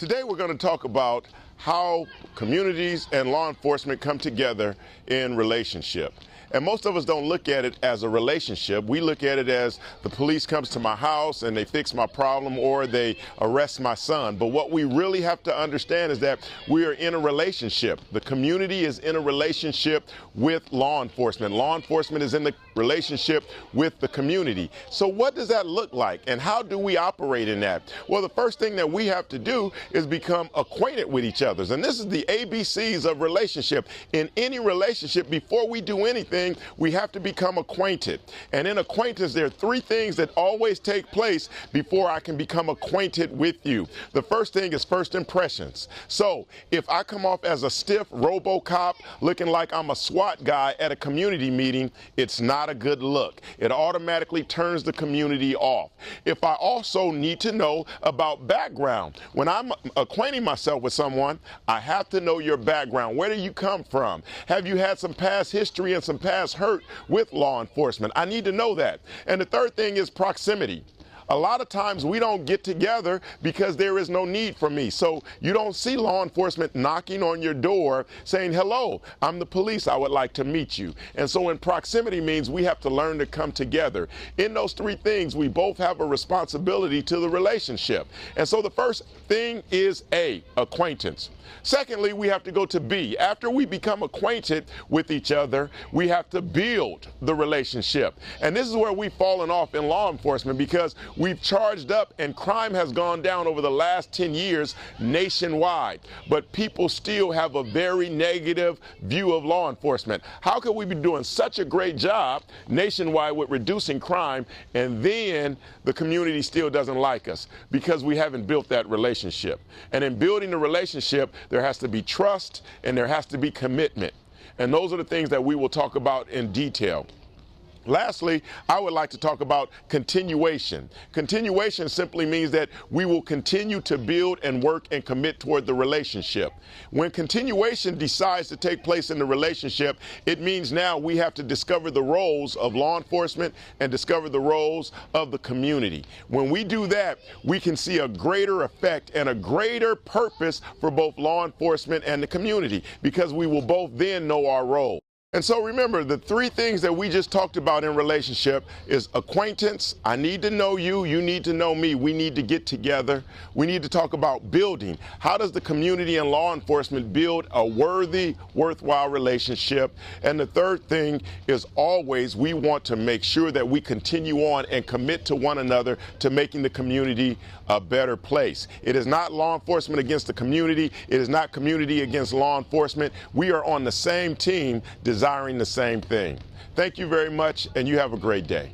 Today we're going to talk about how communities and law enforcement come together in relationship. And most of us don't look at it as a relationship. We look at it as the police comes to my house and they fix my problem or they arrest my son. But what we really have to understand is that we are in a relationship. The community is in a relationship with law enforcement. Law enforcement is in the relationship with the community. So what does that look like and how do we operate in that? Well, the first thing that we have to do is become acquainted with each other. And this is the ABCs of relationship. In any relationship, before we do anything, we have to become acquainted. And in acquaintance, there are three things that always take place before I can become acquainted with you. The first thing is first impressions. So if I come off as a stiff RoboCop looking like I'm a SWAT guy at a community meeting, it's not a good look. It automatically turns the community off. If I also need to know about background, when I'm acquainting myself with someone, I have to know your background. Where do you come from? Have you had some past history and some past hurt with law enforcement? I need to know that. And the third thing is proximity. A lot of times we don't get together because there is no need for me. So you don't see law enforcement knocking on your door saying, hello, I'm the police, I would like to meet you. And so in proximity means we have to learn to come together. In those three things, we both have a responsibility to the relationship. And so the first thing is A, acquaintance. Secondly, we have to go to B. After we become acquainted with each other, we have to build the relationship. And this is where we've fallen off in law enforcement because we've charged up and crime has gone down over the last 10 years nationwide. But people still have a very negative view of law enforcement. How could we be doing such a great job nationwide with reducing crime and then the community still doesn't like us? Because we haven't built that relationship. And in building the relationship, there has to be trust and there has to be commitment. And those are the things that we will talk about in detail. Lastly, I would like to talk about continuation. Continuation simply means that we will continue to build and work and commit toward the relationship. When continuation decides to take place in the relationship, it means now we have to discover the roles of law enforcement and discover the roles of the community. When we do that, we can see a greater effect and a greater purpose for both law enforcement and the community because we will both then know our role. And so remember, the three things that we just talked about in relationship is acquaintance. I need to know you. You need to know me. We need to get together. We need to talk about building. How does the community and law enforcement build a worthy, worthwhile relationship? And the third thing is always we want to make sure that we continue on and commit to one another to making the community a better place. It is not law enforcement against the community. It is not community against law enforcement. We are on the same team desiring the same thing. Thank you very much, and you have a great day.